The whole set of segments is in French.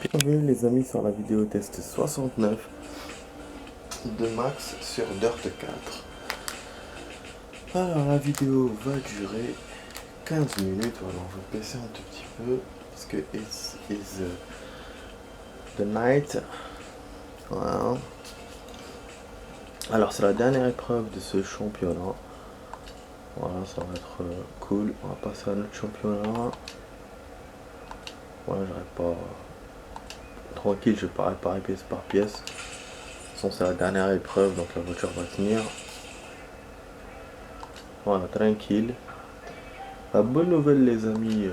Bienvenue les amis sur la vidéo test 69 de Max sur Dirt 4. Alors la vidéo va durer 15 minutes, voilà, on va baisser un tout petit peu parce que it's is the night. Voilà. Alors c'est la dernière épreuve de ce championnat. Voilà, ça va être cool. On va passer à notre championnat. Voilà, j'arrête pas. Tranquille, je vais pas réparer pièce par pièce. De toute façon, c'est la dernière épreuve, donc la voiture va tenir. Voilà, tranquille. La bonne nouvelle, les amis,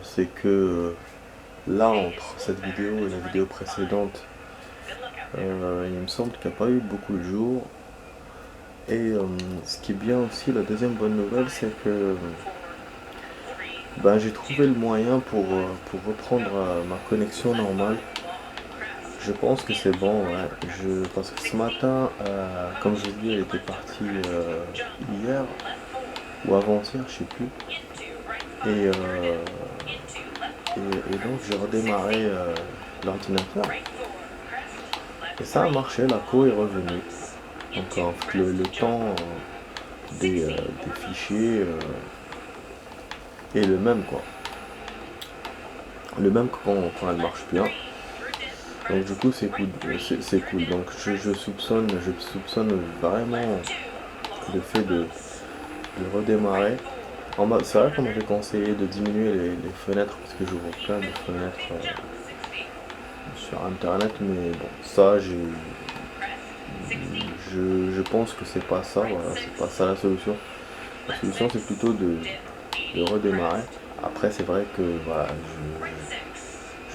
c'est que là, entre cette vidéo et la vidéo précédente, il me semble qu'il n'y a pas eu beaucoup de jours. Et ce qui est bien aussi, la deuxième bonne nouvelle, c'est que j'ai trouvé le moyen pour reprendre ma connexion normale. Je pense que c'est bon, ouais. Parce que ce matin, comme je vous dis, elle était partie hier ou avant-hier, je sais plus. Et donc j'ai redémarré l'ordinateur. Et ça a marché, la co est revenue. Donc en fait, le temps des fichiers est le même, quoi. Le même que quand elle marche bien. Donc du coup c'est cool, c'est cool. Donc je soupçonne vraiment le fait de redémarrer. C'est vrai qu'on m'avait conseillé de diminuer les fenêtres parce que j'ouvre plein de fenêtres sur internet, mais bon, ça je pense que c'est pas ça, voilà, c'est pas ça la solution. La solution c'est plutôt de redémarrer. Après c'est vrai que voilà,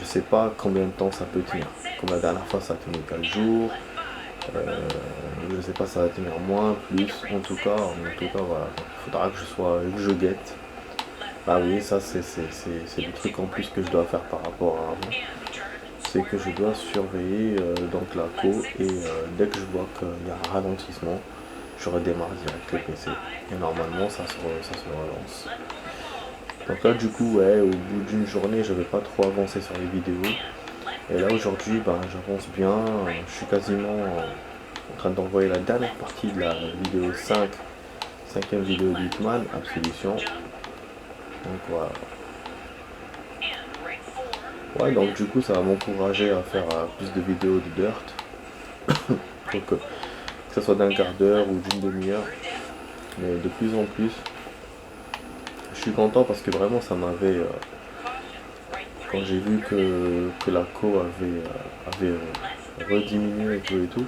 je sais pas combien de temps ça peut tenir. Comme la dernière fois ça a tenu 4 jours. Je sais pas ça va tenir moins, plus. En tout cas voilà. Il faudra que je guette. Ah oui, ça c'est le truc en plus que je dois faire par rapport à avant. C'est que je dois surveiller donc la co et dès que je vois qu'il y a un ralentissement, je redémarre direct le PC. Et normalement ça se relance. Donc là du coup ouais, au bout d'une journée j'avais pas trop avancé sur les vidéos. Et là aujourd'hui j'avance bien, je suis quasiment en train d'envoyer la dernière partie de la vidéo 5ème vidéo d'Hitman, Absolution. Donc voilà. Ouais, donc du coup ça va m'encourager à faire plus de vidéos de Dirt. Donc que ce soit d'un quart d'heure ou d'une demi-heure. Mais de plus en plus. Je suis content parce que vraiment ça m'avait... quand j'ai vu que la co avait rediminué et tout,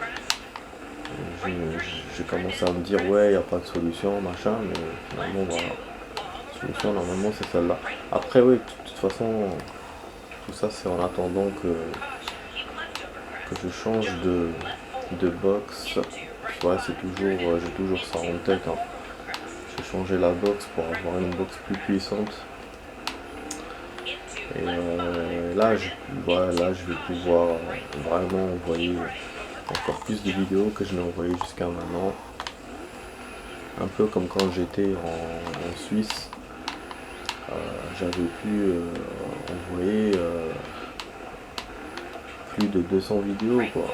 j'ai commencé à me dire ouais, il n'y a pas de solution, machin, mais finalement voilà. La solution normalement c'est celle-là. Après oui, de toute façon, tout ça c'est en attendant que je change de box. Ouais, j'ai toujours ça en tête. Hein. J'ai changé la box pour avoir une box plus puissante. Et là, je vais pouvoir vraiment envoyer encore plus de vidéos que je n'ai envoyées jusqu'à maintenant. Un peu comme quand j'étais en Suisse. J'avais pu envoyer plus de 200 vidéos quoi,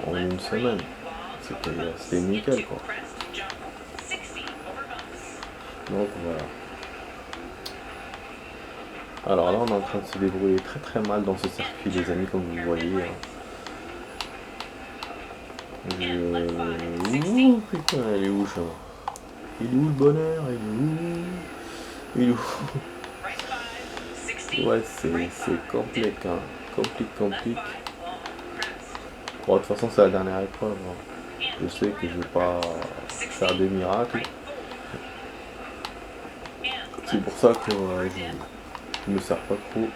en une semaine. C'était nickel quoi. Donc voilà. Alors là on est en train de se débrouiller très très mal dans ce circuit les amis comme vous voyez. Ouh putain, elle est où ça? Il est où le bonheur? Il est où? Ouais c'est compliqué hein. Complique. Bon de toute façon c'est la dernière épreuve. Hein. Je sais que je vais pas faire des miracles. C'est pour ça que je me sers pas trop.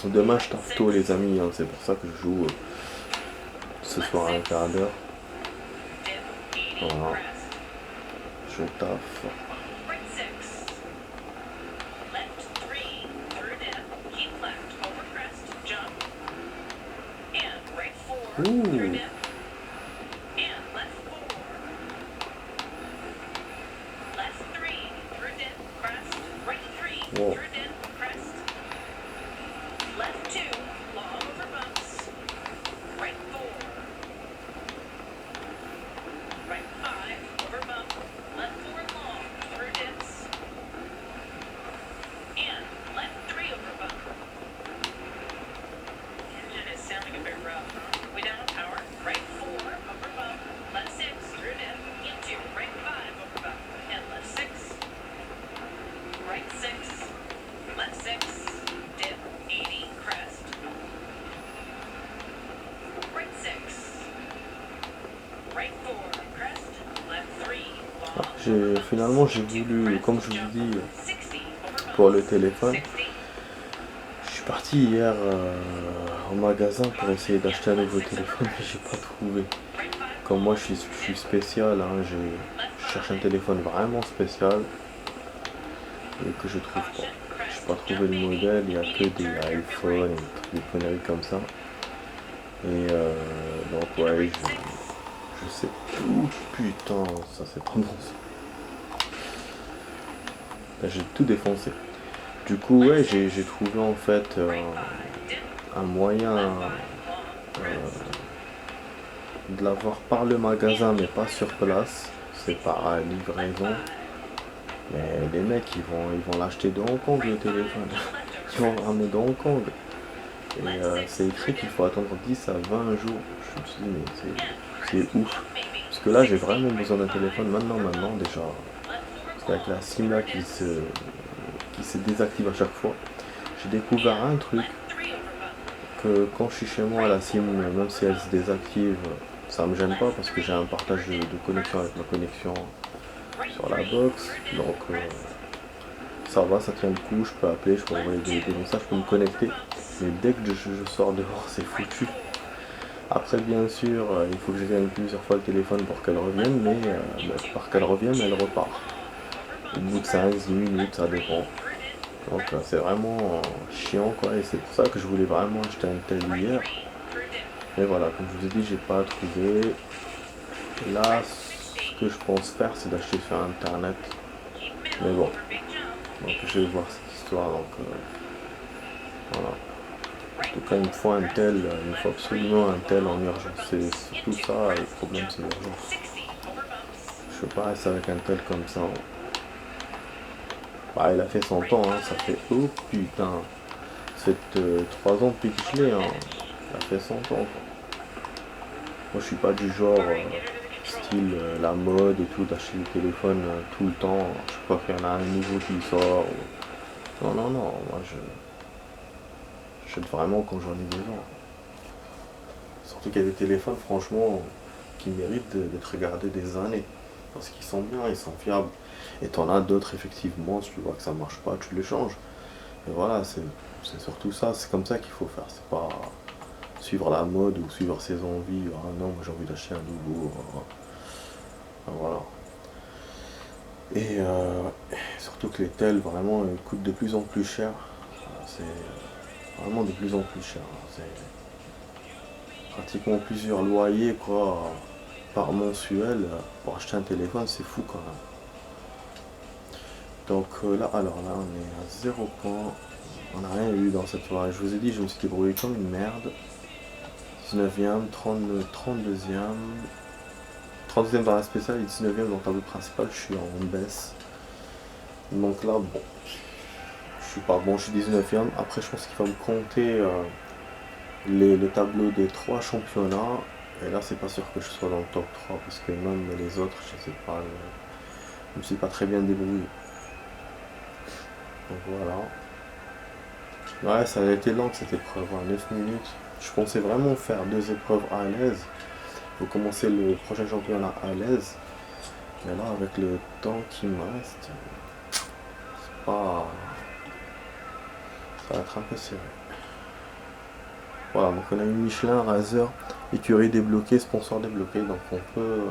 Demain je taffe tôt les amis, hein. C'est pour ça que je joue ce soir à un quart d'heure. Voilà. Je taffe. Ouh. Wow. Finalement j'ai voulu, comme je vous dis, pour le téléphone, je suis parti hier au magasin pour essayer d'acheter un nouveau téléphone, mais j'ai pas trouvé. Comme moi je suis spécial, hein, je cherche un téléphone vraiment spécial et que je trouve pas. Je n'ai pas trouvé le modèle, il n'y a que des iPhones, des conneries comme ça. Et donc ouais, je sais. Ouh, putain, ça c'est pas bon ça. Là, j'ai tout défoncé. Du coup, ouais, j'ai trouvé en fait un moyen de l'avoir par le magasin, mais pas sur place. C'est par livraison. Mais les mecs, ils vont l'acheter de Hong Kong le téléphone. Ils vont le ramener de Hong Kong. Et c'est écrit qu'il faut attendre 10 à 20 jours. Je me suis dit, mais c'est ouf. Parce que là, j'ai vraiment besoin d'un téléphone maintenant déjà. Parce qu'avec la SIM là qui se désactive à chaque fois, j'ai découvert un truc que quand je suis chez moi, la SIM, même si elle se désactive, ça me gêne pas parce que j'ai un partage de connexion avec ma connexion sur la box. Donc ça va, ça tient le coup, je peux appeler, je peux envoyer des messages, je peux me connecter. Mais dès que je sors dehors, c'est foutu. Après, bien sûr, il faut que je gagne plusieurs fois le téléphone pour qu'elle revienne, mais par qu'elle revienne, elle repart. Au bout de 5-10 minutes, ça dépend. Donc c'est vraiment chiant quoi, et c'est pour ça que je voulais vraiment acheter un tel hier. Mais voilà, comme je vous ai dit, j'ai pas trouvé. Et là, ce que je pense faire, c'est d'acheter sur internet. Mais bon, donc je vais voir cette histoire. Donc voilà. En tout cas, il me faut un tel, il me faut absolument un tel en urgence. C'est surtout ça, le problème c'est l'urgence. Je peux pas rester avec un tel comme ça. Bah, il a fait son temps, hein, ça fait oh putain. Ça fait 3 ans depuis que je l'ai, hein. Il a fait son temps quoi. Moi je suis pas du genre style la mode et tout, d'acheter le téléphone tout le temps. Je sais pas qu'il y en a un nouveau qui sort. Non, non, non, moi j'achète vraiment quand j'en ai besoin. Surtout qu'il y a des téléphones franchement qui méritent d'être regardés des années. Parce qu'ils sont bien, ils sont fiables. Et t'en as d'autres effectivement, si tu vois que ça marche pas, tu les changes. Et voilà, c'est surtout ça, c'est comme ça qu'il faut faire. C'est pas suivre la mode ou suivre ses envies. Ah non, moi j'ai envie d'acheter un nouveau. Voilà. Et surtout que les tels vraiment coûtent de plus en plus cher. C'est vraiment de plus en plus cher. C'est pratiquement plusieurs loyers quoi par mensuel pour acheter un téléphone, c'est fou quand même. Donc là, alors là, on est à 0 point. On n'a rien eu dans cette soirée. Je vous ai dit, je me suis débrouillé comme une merde. 19ème, 32ème. 32ème dans la spéciale et 19ème dans le tableau principal. Je suis en baisse. Donc là, bon. Je suis pas bon, je suis 19ème. Après, je pense qu'il va me compter le tableau des 3 championnats. Et là, c'est pas sûr que je sois dans le top 3 parce que même les autres, je sais pas. Je me suis pas très bien débrouillé. Donc voilà. Ouais, ça a été lent cette épreuve, hein, 9 minutes. Je pensais vraiment faire 2 épreuves à l'aise. Il faut commencer le prochain championnat à l'aise. Mais là, avec le temps qui me reste, c'est pas. Ça va être un peu serré. Voilà, donc on a une Michelin, Razer, écurie débloquée, sponsor débloqué. Donc on peut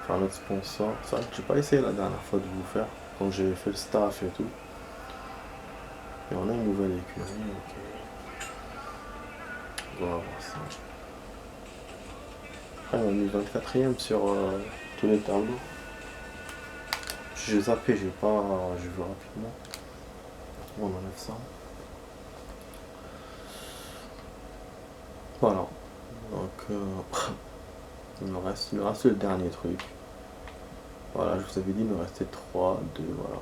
faire notre sponsor. C'est vrai que j'ai pas essayé la dernière fois de vous faire, quand j'ai fait le staff et tout. Et on a une nouvelle écurie, ok. On va voir ça. Après on est 24ème sur tous les tableaux. J'ai zappé, j'ai vu rapidement. On enlève ça. Voilà. Donc, il me reste le dernier truc. Voilà, je vous avais dit, il me restait 3, 2, voilà.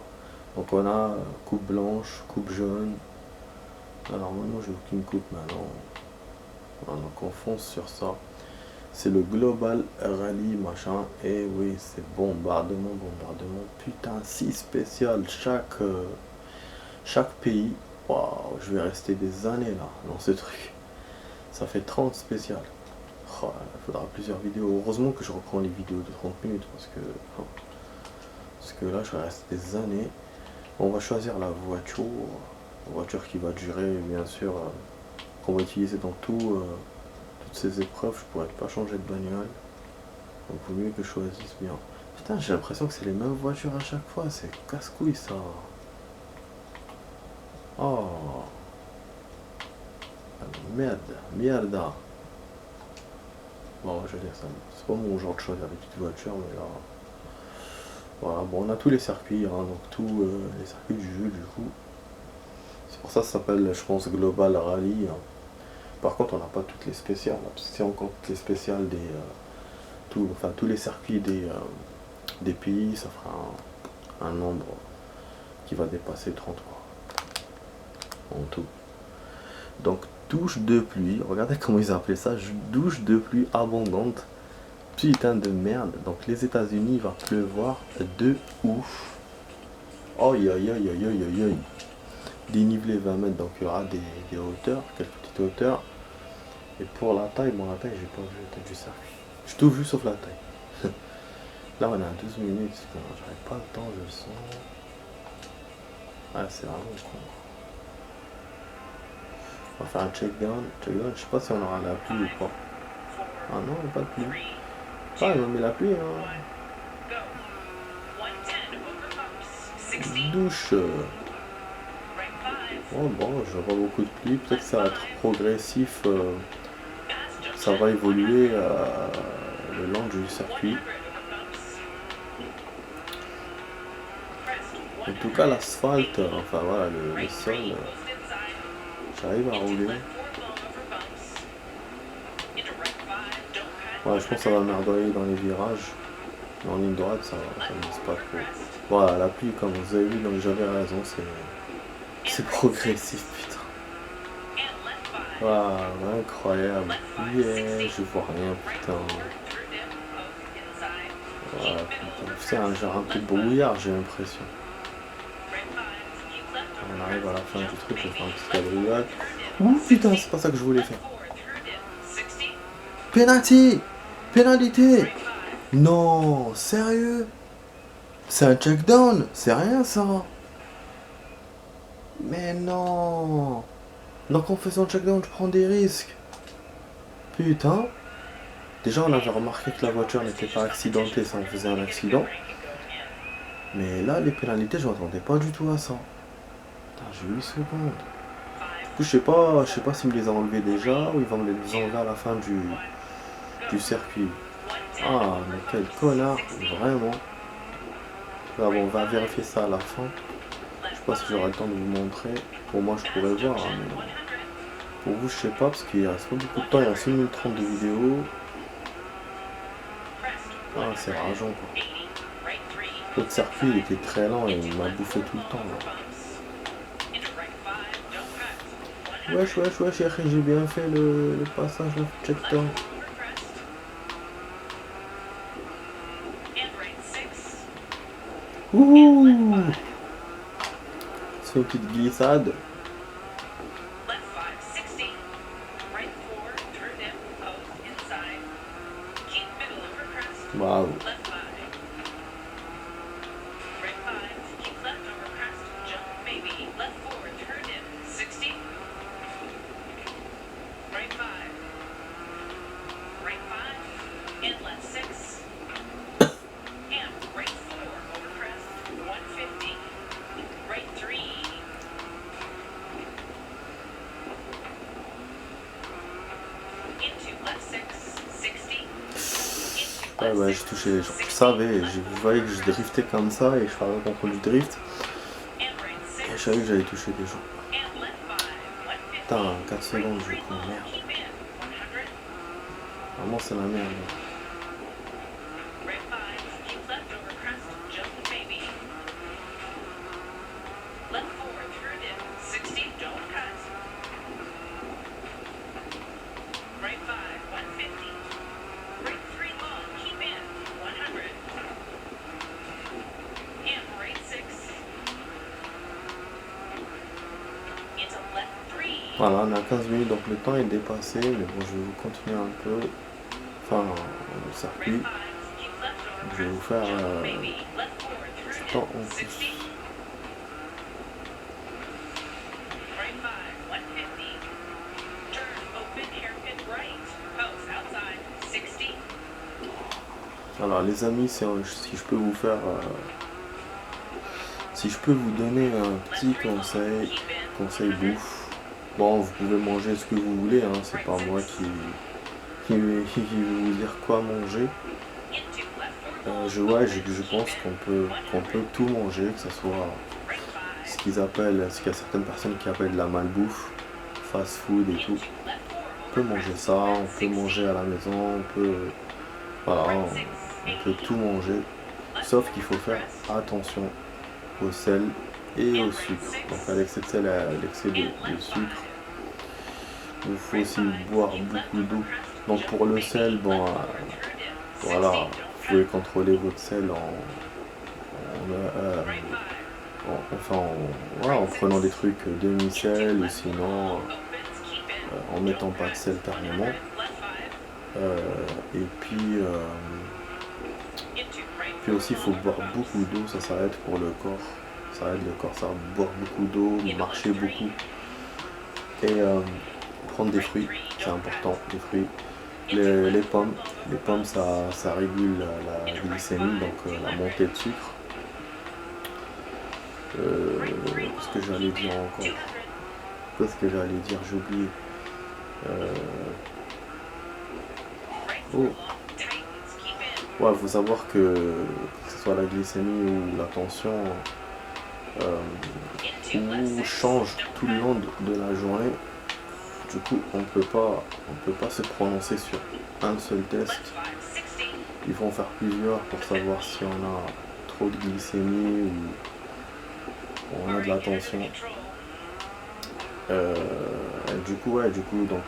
Donc on a coupe blanche, coupe jaune. Alors maintenant j'ai aucune coupe maintenant. Voilà, donc on fonce sur ça. C'est le Global Rally machin. Et oui, c'est bombardement. Putain, si spécial chaque pays. Waouh, je vais rester des années là dans ce truc. Ça fait 30 spéciales. Oh, il faudra plusieurs vidéos. Heureusement que je reprends les vidéos de 30 minutes parce que là je reste des années. On va choisir la voiture qui va durer bien sûr, qu'on va utiliser dans toutes ces épreuves. Je pourrais pas changer de bagnole, donc il vaut mieux que je choisisse bien. Putain, j'ai l'impression que c'est les mêmes voitures à chaque fois, c'est casse-couille ça. Oh merde. Bon, je vais dire ça, c'est pas mon genre de choisir des petites voitures, mais là voilà. Bon, on a tous les circuits, hein, donc tous les circuits du jeu du coup. C'est pour ça que ça s'appelle, je pense, Global Rally, hein. Par contre, on n'a pas toutes les spéciales, là, parce que si on compte les spéciales tous les circuits des pays, ça fera un nombre qui va dépasser 30 quoi, en tout. Donc douche de pluie, regardez comment ils appelaient ça, douche de pluie abondante. Putain de merde, donc les États-Unis, il va pleuvoir de ouf. Aïe aïe aïe aïe aïe aïe aïe. Dénivelé 20 mètres, donc il y aura des hauteurs, quelques petites hauteurs. Et pour la taille, bon la taille j'ai pas vu la taille du circuit. J'ai tout vu sauf la taille. Là on est à 12 minutes, j'arrive pas le temps, je le sens. Ah c'est vraiment con. On va faire un check-down, je sais pas si on aura la pluie ou pas. Ah non, il n'y a pas de pluie. Ah, ils ont mis la pluie, hein. Douche. Oh bon, je vois beaucoup de pluie, peut-être que ça va être progressif. Ça va évoluer le long du circuit. En tout cas, l'asphalte, enfin voilà, le sol, j'arrive à rouler. Ouais, je pense que ça va merdoyer dans les virages. Mais en ligne droite, ça ne laisse pas trop. Voilà, la pluie, comme vous avez vu, donc j'avais raison, c'est progressif, putain. Waouh, incroyable. Yeah, je vois rien, putain. Voilà, putain. C'est un genre un peu brouillard, j'ai l'impression. On arrive à la fin du truc, je vais faire un petit cabriolet. Ouh, putain, c'est pas ça que je voulais faire. Penalty! Pénalité! Non, sérieux? C'est un check-down, c'est rien ça. Mais non. Donc en faisant le check-down, je prends des risques. Putain. Déjà, on avait remarqué que la voiture n'était pas accidentée, ça en faisait un accident. Mais là, les pénalités, je m'attendais pas du tout à ça. Putain, j'ai 8 secondes. Du coup, je sais pas s'il me les a enlevés déjà ou ils vont me les enlever à la fin du circuit. Ah, mais quel connard, vraiment. Là, bon, on va vérifier ça à la fin. Je sais pas si j'aurai le temps de vous montrer. Pour moi, je pourrais voir, hein, mais pour vous, je sais pas, parce qu'il reste pas beaucoup de temps. Il reste 1 minute 30 de vidéo. Ah, c'est rageant, quoi. L'autre circuit, il était très lent et il m'a bouffé tout le temps, là. Wesh, j'ai bien fait le passage de check-down. Ouh! C'est une petite glissade. Waouh! Ouais, ouais, je touchais, je savais, je voyais que je driftais comme ça et je faisais un contrôle du drift. Je savais que j'allais toucher des gens. Putain, 4 secondes, je prends merde. Vraiment, c'est la merde. Voilà, on a 15 minutes, donc le temps est dépassé, mais bon, je vais vous continuer un peu, enfin, le circuit. Je vais vous faire du temps en plus. Alors les amis, si je peux vous faire, si je peux vous donner un petit conseil bouffe. Bon, vous pouvez manger ce que vous voulez, hein, c'est pas moi qui vais vous dire quoi manger. Je pense qu'on peut tout manger, que ce soit ce qu'il y a certaines personnes qui appellent la malbouffe, fast food et tout. On peut manger ça, on peut manger à la maison, voilà, on peut tout manger, sauf qu'il faut faire attention au sel et au sucre. Donc à l'excès de sel et à l'excès de sucre, il faut aussi boire beaucoup d'eau. Donc pour le sel, bon, voilà, vous pouvez contrôler votre sel en prenant des trucs demi-sel ou sinon en mettant pas de sel carrément. Et puis aussi il faut boire beaucoup d'eau, ça aide pour le corps. Ça aide le corps, ça va boire beaucoup d'eau, marcher beaucoup. Et prendre des fruits, c'est important, des fruits. Les pommes, ça régule la glycémie, donc la montée de sucre. Qu'est-ce que j'allais dire encore? Qu'est-ce que j'allais dire? J'ai oublié. Ouais, faut savoir que ce soit la glycémie ou la tension, change tout le long de la journée. Du coup, on peut pas se prononcer sur un seul test. Il faut en faire plusieurs pour savoir si on a trop de glycémie ou on a de la tension. Du coup, donc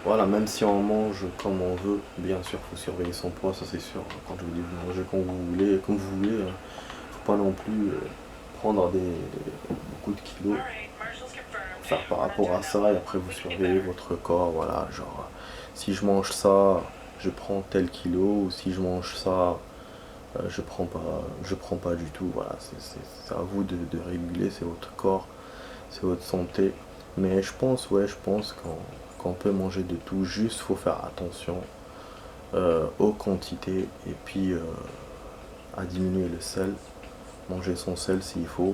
voilà, même si on mange comme on veut, bien sûr, faut surveiller son poids, ça c'est sûr. Quand je vous dis vous mangez comme vous voulez, faut pas non plus prendre beaucoup de kilos. Faire par rapport à ça et après vous surveillez votre corps, voilà, genre si je mange ça, je prends tel kilo, ou si je mange ça, je prends pas du tout, voilà, c'est à vous de réguler, c'est votre corps, c'est votre santé. Mais je pense qu'on peut manger de tout, juste faut faire attention aux quantités et puis à diminuer le sel, manger son sel s'il faut,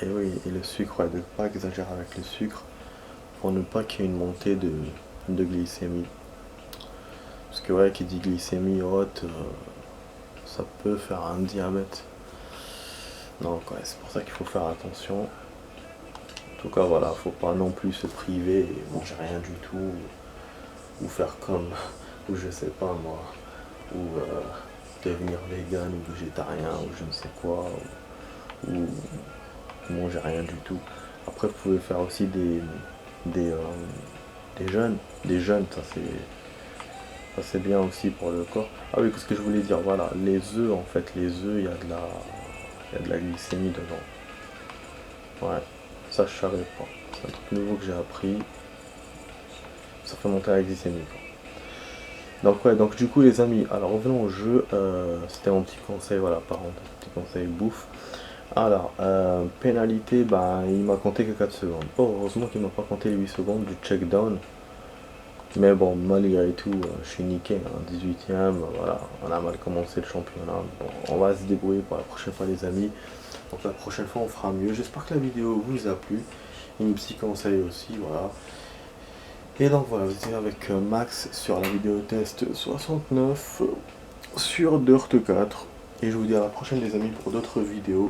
et oui, et le sucre, ouais, de ne pas exagérer avec le sucre pour ne pas qu'il y ait une montée de glycémie. Parce que ouais, qui dit glycémie haute, ça peut faire un diabète. Donc ouais, c'est pour ça qu'il faut faire attention. En tout cas voilà, faut pas non plus se priver et manger rien du tout. Ou faire comme, ou je sais pas moi, ou devenir vegan ou végétarien ou je ne sais quoi. Ou manger rien du tout. Après vous pouvez faire aussi des jeûnes, ça c'est bien aussi pour le corps. Ah oui, qu'est-ce que je voulais dire, voilà, les œufs en fait, il y a de la glycémie dedans. Ouais, ça je savais pas, c'est un truc nouveau que j'ai appris, ça fait monter la glycémie quoi. Donc ouais, donc du coup les amis, alors revenons au jeu, c'était mon petit conseil, voilà, petit conseil bouffe. Alors, pénalité, il m'a compté que 4 secondes. Oh, heureusement qu'il m'a pas compté les 8 secondes du check down. Mais bon, malgré tout, je suis niqué, hein, 18ème, voilà, on a mal commencé le championnat. Bon, on va se débrouiller pour la prochaine fois les amis. Donc la prochaine fois on fera mieux. J'espère que la vidéo vous a plu. Et mes petits conseils aussi, voilà. Et donc voilà, vous étiez avec Max sur la vidéo test 69 sur Dirt 4. Et je vous dis à la prochaine les amis pour d'autres vidéos.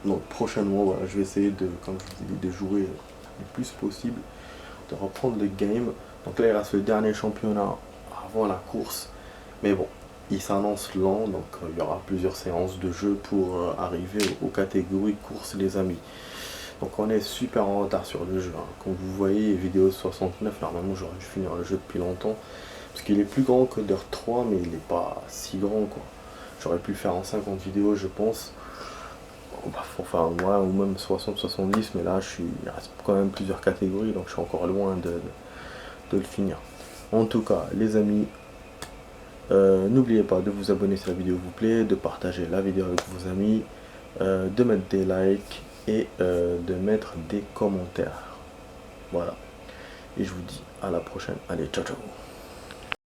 Donc prochainement, voilà, je vais essayer de, comme je vous dis, de jouer le plus possible, de reprendre le game. Donc là il reste le dernier championnat avant la course. Mais bon, il s'annonce lent, donc il y aura plusieurs séances de jeu pour arriver aux catégories course les amis. Donc on est super en retard sur le jeu, hein. Comme vous voyez, vidéo 69, normalement j'aurais dû finir le jeu depuis longtemps. Parce qu'il est plus grand que Dirt 3, mais il n'est pas si grand quoi. J'aurais pu le faire en 50 vidéos je pense. Enfin moi, ou même 60-70, mais là il reste quand même plusieurs catégories, donc je suis encore loin de le finir. En tout cas les amis, n'oubliez pas de vous abonner si la vidéo vous plaît, de partager la vidéo avec vos amis, de mettre des likes et de mettre des commentaires. Voilà. Et je vous dis à la prochaine. Allez, ciao ciao.